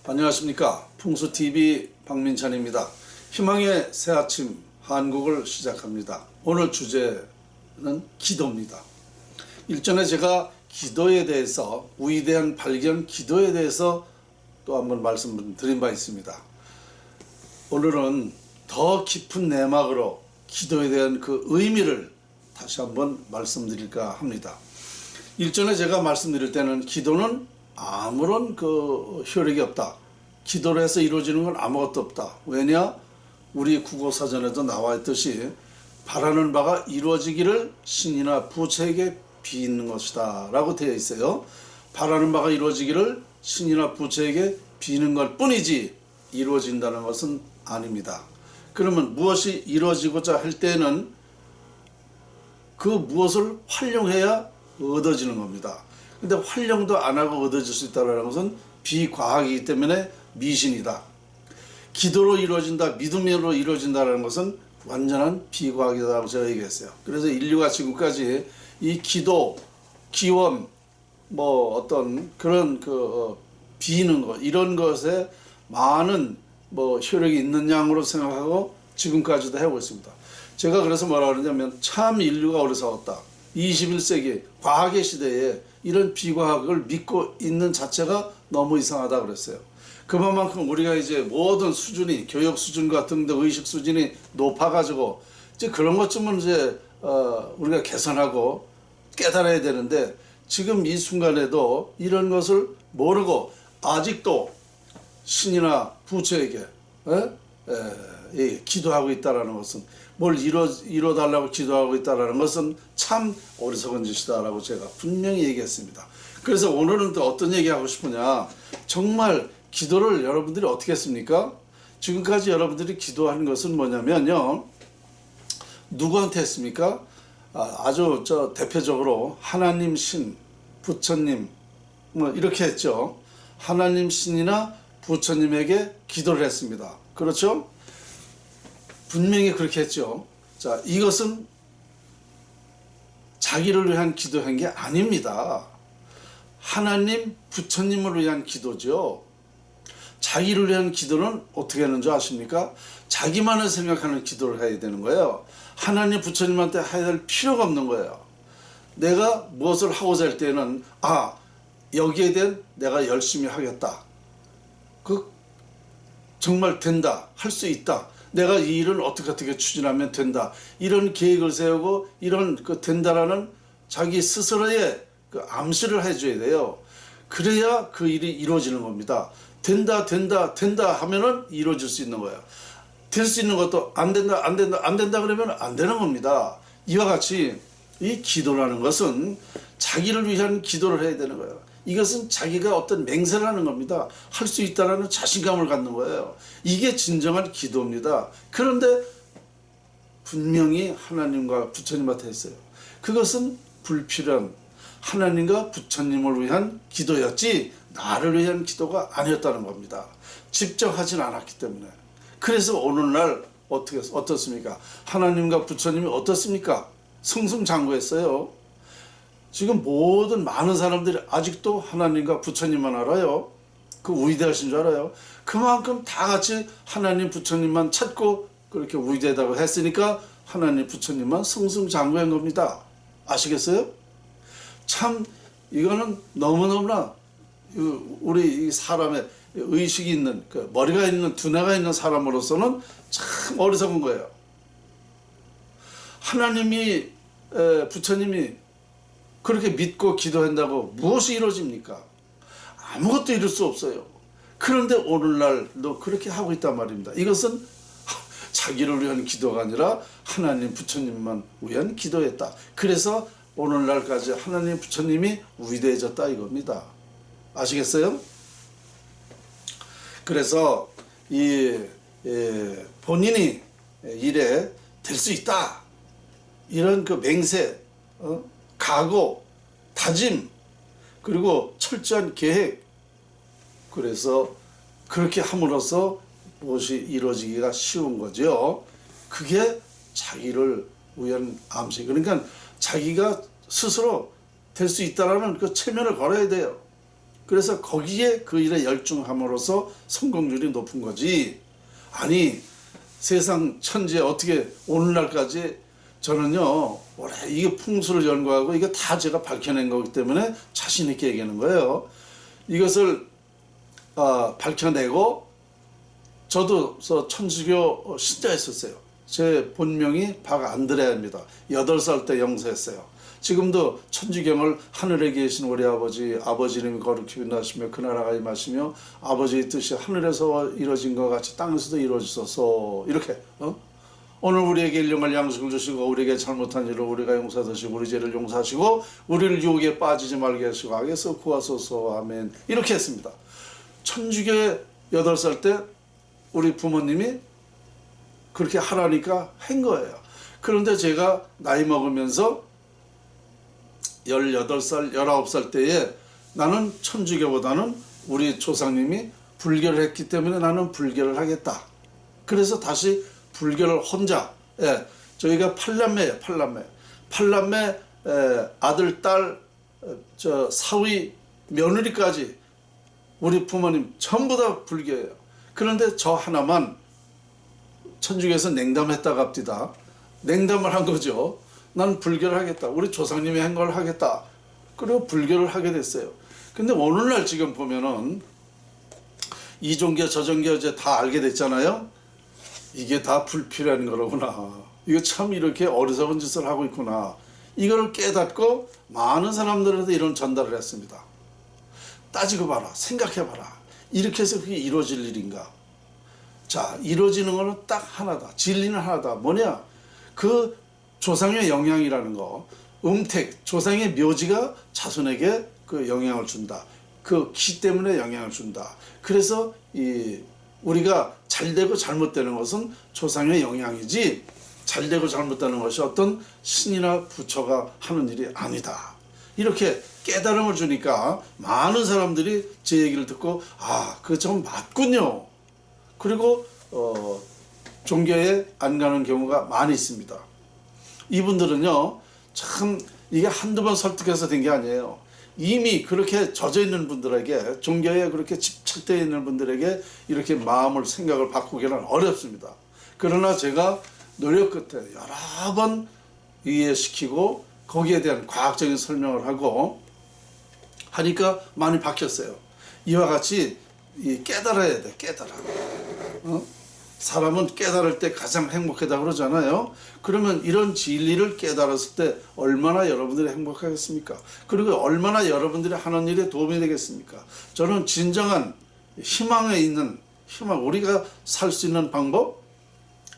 안녕하십니까. 풍수TV 박민찬입니다. 희망의 새아침 한국을 시작합니다. 오늘 주제는 기도입니다. 일전에 제가 기도에 대해서 위대한 발견 기도에 대해서 또 한번 말씀드린 바 있습니다. 오늘은 더 깊은 내막으로 기도에 대한 그 의미를 다시 한번 말씀드릴까 합니다. 일전에 제가 말씀드릴 때는 기도는 아무런 그 효력이 없다. 기도를 해서 이루어지는 건 아무것도 없다. 왜냐? 우리 국어사전에도 나와 있듯이 바라는 바가 이루어지기를 신이나 부처에게 비는 것이다 라고 되어 있어요. 바라는 바가 이루어지기를 신이나 부처에게 비는 것 뿐이지 이루어진다는 것은 아닙니다. 그러면 무엇이 이루어지고자 할 때는 그 무엇을 활용해야 얻어지는 겁니다. 근데 활용도 안 하고 얻어질 수 있다는 것은 비과학이기 때문에 미신이다. 기도로 이루어진다, 믿음으로 이루어진다는 것은 완전한 비과학이라고 제가 얘기했어요. 그래서 인류가 지금까지 이 기도, 기원, 어떤 그런 비는 것, 이런 것에 많은 효력이 있는 양으로 생각하고 지금까지도 해오고 있습니다. 제가 그래서 뭐라 그러냐면 참 인류가 어리석었다. 21세기 과학의 시대에 이런 비과학을 믿고 있는 자체가 너무 이상하다 그랬어요. 그만큼 우리가 이제 모든 수준이 교육 수준과 등등 의식 수준이 높아가지고 이제 그런 것쯤은 이제 우리가 개선하고 깨달아야 되는데 지금 이 순간에도 이런 것을 모르고 아직도 신이나 부처에게 기도하고 있다라는 것은 뭘 이뤄달라고 기도하고 있다라는 것은 참 어리석은 짓이다라고 제가 분명히 얘기했습니다. 그래서 오늘은 또 어떤 얘기하고 싶으냐, 정말 기도를 여러분들이 어떻게 했습니까? 지금까지 여러분들이 기도하는 것은 뭐냐면요, 누구한테 했습니까? 아주 대표적으로 하나님, 신, 부처님 이렇게 했죠. 하나님, 신이나 부처님에게 기도를 했습니다. 그렇죠? 분명히 그렇게 했죠. 자, 이것은 자기를 위한 기도한 게 아닙니다. 하나님, 부처님을 위한 기도죠. 자기를 위한 기도는 어떻게 하는 줄 아십니까? 자기만을 생각하는 기도를 해야 되는 거예요. 하나님, 부처님한테 해야 될 필요가 없는 거예요. 내가 무엇을 하고자 할 때는 여기에 대한 내가 열심히 하겠다. 정말 된다. 할 수 있다. 내가 이 일을 어떻게 추진하면 된다. 이런 계획을 세우고 이런 된다라는 자기 스스로의 암시를 해줘야 돼요. 그래야 그 일이 이루어지는 겁니다. 된다 하면은 이루어질 수 있는 거예요. 될 수 있는 것도 안 된다 그러면 안 되는 겁니다. 이와 같이 이 기도라는 것은 자기를 위한 기도를 해야 되는 거예요. 이것은 자기가 어떤 맹세를 하는 겁니다. 할 수 있다라는 자신감을 갖는 거예요. 이게 진정한 기도입니다. 그런데 분명히 하나님과 부처님한테 했어요. 그것은 불필요한 하나님과 부처님을 위한 기도였지 나를 위한 기도가 아니었다는 겁니다. 직접 하진 않았기 때문에. 그래서 오늘날 어떻습니까? 하나님과 부처님이 어떻습니까? 승승장구했어요. 지금 모든 많은 사람들이 아직도 하나님과 부처님만 알아요. 그 위대하신 줄 알아요. 그만큼 다 같이 하나님 부처님만 찾고 그렇게 위대하다고 했으니까 하나님 부처님만 승승장구한 겁니다. 아시겠어요? 참 이거는 너무너무나 우리 이 사람의 의식이 있는 머리가 있는 두뇌가 있는 사람으로서는 참 어리석은 거예요. 하나님이 부처님이 그렇게 믿고 기도한다고 무엇이 이루어집니까? 아무것도 이룰 수 없어요. 그런데 오늘날도 그렇게 하고 있단 말입니다. 이것은 자기를 위한 기도가 아니라 하나님 부처님만 위한 기도였다. 그래서 오늘날까지 하나님 부처님이 위대해졌다 이겁니다. 아시겠어요? 그래서 본인이 일에 될 수 있다 이런 맹세, 각오, 다짐, 그리고 철저한 계획, 그래서 그렇게 함으로써 무엇이 이루어지기가 쉬운 거죠. 그게 자기를 위한 암시. 그러니까 자기가 스스로 될 수 있다라는 체면을 걸어야 돼요. 그래서 거기에 그 일에 열중함으로써 성공률이 높은 거지. 아니 세상 천지에 어떻게 오늘날까지 저는요 원래 이게 풍수를 연구하고 이게 다 제가 밝혀낸 거기 때문에 자신 있게 얘기하는 거예요. 이것을 밝혀내고 저도 천주교 신자였었어요. 제 본명이 박안드레아입니다. 8살 때 영세했어요. 지금도 천주경을 하늘에 계신 우리 아버지 이름이 거룩히 빛나시며 그 나라가 임하시며 아버지의 뜻이 하늘에서 이루어진 것 같이 땅에서도 이루어지소서. 이렇게 오늘 우리에게 일용할 양식을 주시고 우리에게 잘못한 일을 우리가 용서하시고 우리 죄를 용서하시고 우리를 유혹에 빠지지 말게 하시고 악에서 구하소서. 아멘. 이렇게 했습니다. 천주교에 8살 때 우리 부모님이 그렇게 하라니까 한 거예요. 그런데 제가 나이 먹으면서 18살, 19살 때에 나는 천주교보다는 우리 조상님이 불교를 했기 때문에 나는 불교를 하겠다. 그래서 다시 불교를 혼자, 저희가 8남매예요. 8남매 아들, 딸, 사위, 며느리까지 우리 부모님 전부 다 불교예요. 그런데 저 하나만 천주교에서 냉담했다 갑디다. 냉담을 한 거죠. 난 불교를 하겠다. 우리 조상님이 한 걸 하겠다. 그리고 불교를 하게 됐어요. 근데 오늘날 지금 보면은 이 종교 저 종교 이제 다 알게 됐잖아요. 이게 다 불필요한 거로구나. 이거 참 이렇게 어리석은 짓을 하고 있구나. 이거를 깨닫고 많은 사람들한테 이런 전달을 했습니다. 따지고 봐라. 생각해 봐라. 이렇게 해서 그게 이루어질 일인가? 자, 이루어지는 거는 딱 하나다. 진리는 하나다. 뭐냐? 그 조상의 영향이라는 거. 음택, 조상의 묘지가 자손에게 그 영향을 준다. 그 기 때문에 영향을 준다. 그래서 우리가 잘되고 잘못되는 것은 조상의 영향이지 잘되고 잘못되는 것이 어떤 신이나 부처가 하는 일이 아니다. 이렇게 깨달음을 주니까 많은 사람들이 제 얘기를 듣고 그거 좀 맞군요. 그리고 종교에 안 가는 경우가 많이 있습니다. 이분들은요 참 이게 한두 번 설득해서 된 게 아니에요. 이미 그렇게 젖어 있는 분들에게, 종교에 그렇게 집착되어 있는 분들에게 이렇게 마음을 생각을 바꾸기는 어렵습니다. 그러나 제가 노력 끝에 여러 번 이해시키고 거기에 대한 과학적인 설명을 하고 하니까 많이 바뀌었어요. 이와 같이 깨달아야 돼. 깨달아. 사람은 깨달을 때 가장 행복하다 그러잖아요. 그러면 이런 진리를 깨달았을 때 얼마나 여러분들이 행복하겠습니까? 그리고 얼마나 여러분들이 하는 일에 도움이 되겠습니까? 저는 진정한 희망에 있는 희망, 우리가 살 수 있는 방법,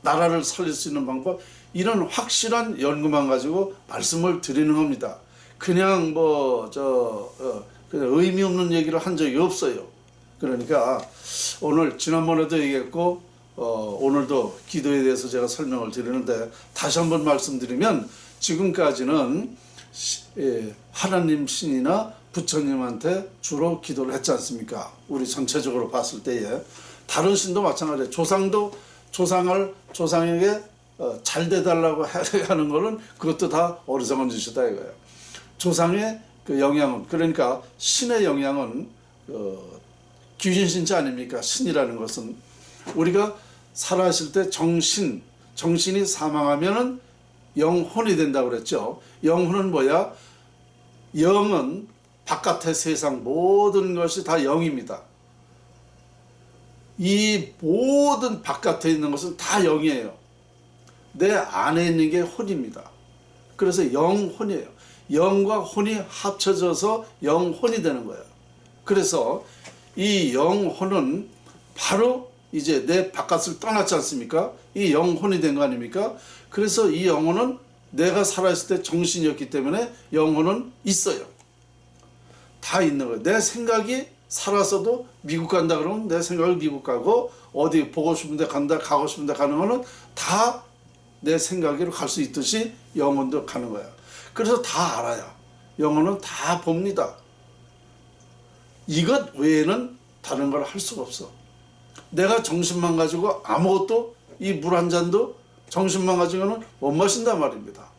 나라를 살릴 수 있는 방법, 이런 확실한 연구만 가지고 말씀을 드리는 겁니다. 그냥 그냥 의미 없는 얘기를 한 적이 없어요. 그러니까 오늘 지난번에도 얘기했고 오늘도 기도에 대해서 제가 설명을 드리는데 다시 한번 말씀드리면 지금까지는 하나님 신이나 부처님한테 주로 기도를 했지 않습니까? 우리 전체적으로 봤을 때에 다른 신도 마찬가지예요. 조상에게 잘 돼달라고 하는 거는 그것도 다 어리석은 짓이다 이거예요. 조상의 그 영향은, 그러니까 신의 영향은 귀신 신자 아닙니까? 신이라는 것은 우리가 살아있을 때 정신이 사망하면은 영혼이 된다고 그랬죠. 영혼은 뭐야? 영은 바깥의 세상 모든 것이 다 영입니다. 이 모든 바깥에 있는 것은 다 영이에요. 내 안에 있는 게 혼입니다. 그래서 영혼이에요. 영과 혼이 합쳐져서 영혼이 되는 거예요. 그래서 이 영혼은 바로 이제 내 바깥을 떠났지 않습니까? 이 영혼이 된 거 아닙니까? 그래서 이 영혼은 내가 살아있을 때 정신이었기 때문에 영혼은 있어요. 다 있는 거예요. 내 생각이 살아서도 미국 간다 그러면 내 생각을 미국 가고, 어디 보고 싶은 데 간다, 가고 싶은 데 가는 거는 다 내 생각으로 갈 수 있듯이 영혼도 가는 거예요. 그래서 다 알아요. 영혼은 다 봅니다. 이것 외에는 다른 걸 할 수가 없어. 내가 정신만 가지고 아무것도, 이 물 한 잔도 정신만 가지고는 못 마신단 말입니다.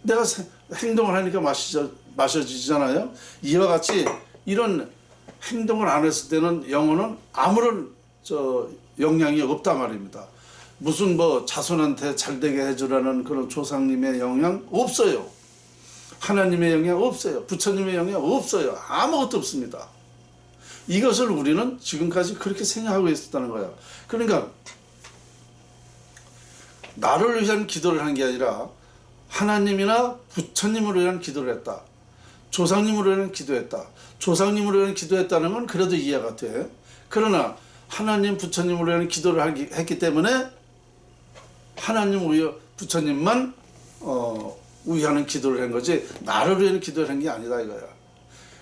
내가 행동을 하니까 마셔지잖아요. 이와 같이 이런 행동을 안 했을 때는 영혼은 아무런 영향이 없단 말입니다. 무슨 뭐 자손한테 잘되게 해주라는 그런 조상님의 영향 없어요. 하나님의 영향 없어요. 부처님의 영향 없어요. 아무것도 없습니다. 이것을 우리는 지금까지 그렇게 생각하고 있었다는 거예요. 그러니까 나를 위한 기도를 한 게 아니라 하나님이나 부처님으로 위한 기도를 했다. 조상님으로 위한 기도했다. 조상님으로 위한 기도했다는 건 그래도 이해가 돼. 그러나 하나님, 부처님으로 위한 기도를 했기 때문에 하나님, 부처님만 위하는 기도를 한 거지 나를 위한 기도를 한 게 아니다 이거야.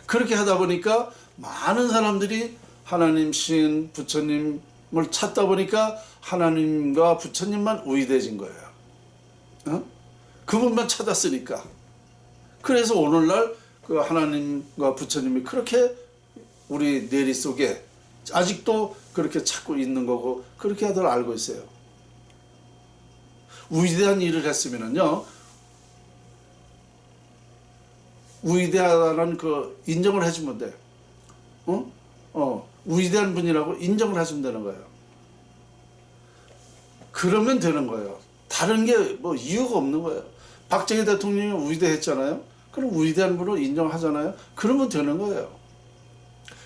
그렇게 하다 보니까 많은 사람들이 하나님, 신, 부처님을 찾다 보니까 하나님과 부처님만 우위돼진 거예요. 그분만 찾았으니까. 그래서 오늘날 그 하나님과 부처님이 그렇게 우리 뇌리 속에 아직도 그렇게 찾고 있는 거고 그렇게 다들 알고 있어요. 위대한 일을 했으면은요, 위대하다는 그 인정을 해주면 돼. 위대한 분이라고 인정을 해주면 되는 거예요. 그러면 되는 거예요. 다른 게 뭐 이유가 없는 거예요. 박정희 대통령이 위대했잖아요. 그럼 위대한 분으로 인정하잖아요. 그러면 되는 거예요.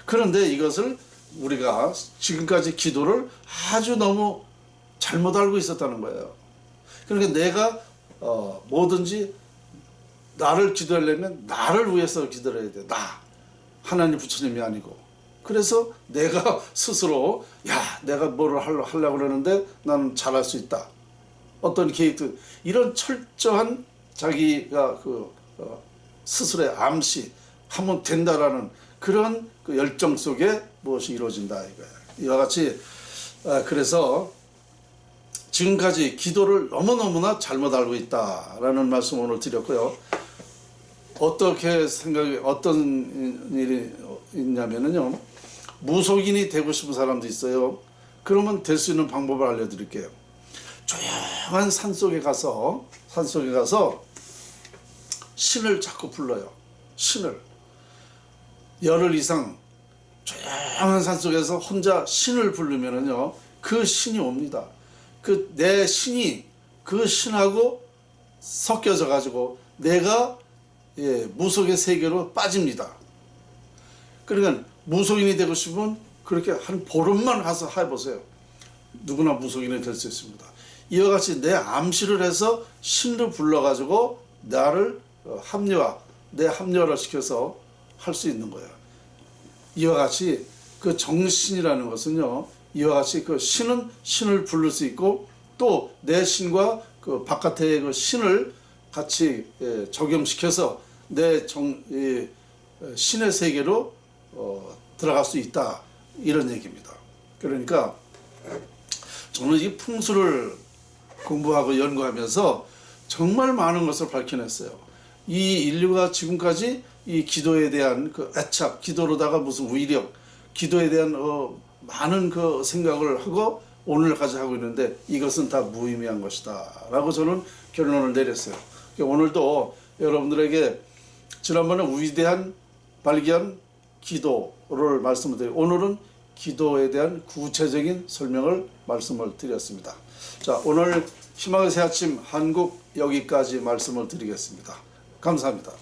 그런데 이것을 우리가 지금까지 기도를 아주 너무 잘못 알고 있었다는 거예요. 그러니까 내가 뭐든지 나를 기도하려면 나를 위해서 기도를 해야 돼. 나. 하나님 부처님이 아니고. 그래서 내가 스스로 내가 뭐를 하려고 그러는데 나는 잘할 수 있다. 어떤 계획도 이런 철저한 자기가 스스로의 암시 하면 된다라는 그런 그 열정 속에 무엇이 이루어진다 이거야. 이와 같이 그래서 지금까지 기도를 너무너무나 잘못 알고 있다라는 말씀 오늘 드렸고요. 어떻게 어떤 일이 있냐면요. 무속인이 되고 싶은 사람도 있어요. 그러면 될 수 있는 방법을 알려드릴게요. 조용한 산속에 가서 신을 자꾸 불러요. 신을. 열흘 이상 조용한 산속에서 혼자 신을 부르면은요, 그 신이 옵니다. 내 신이 그 신하고 섞여져 가지고 내가 무속의 세계로 빠집니다. 그러니까 무속인이 되고 싶으면 그렇게 한 보름만 가서 해보세요. 누구나 무속인이 될 수 있습니다. 이와 같이 내 암시를 해서 신을 불러가지고 나를 내 합리화를 시켜서 할 수 있는 거예요. 이와 같이 그 정신이라는 것은요, 이와 같이 그 신을 부를 수 있고 또 내 신과 그 바깥의 그 신을 같이 적용시켜서 내 신의 세계로 들어갈 수 있다 이런 얘기입니다. 그러니까 저는 이 풍수를 공부하고 연구하면서 정말 많은 것을 밝혀냈어요. 이 인류가 지금까지 이 기도에 대한 그 애착, 기도로다가 무슨 위력, 기도에 대한 많은 그 생각을 하고 오늘까지 하고 있는데 이것은 다 무의미한 것이다 라고 저는 결론을 내렸어요. 오늘도 여러분들에게 지난번에 위대한 발견 기도를 말씀을 드리고 오늘은 기도에 대한 구체적인 설명을 말씀을 드렸습니다. 자, 오늘 희망의 새 아침 한국 여기까지 말씀을 드리겠습니다. 감사합니다.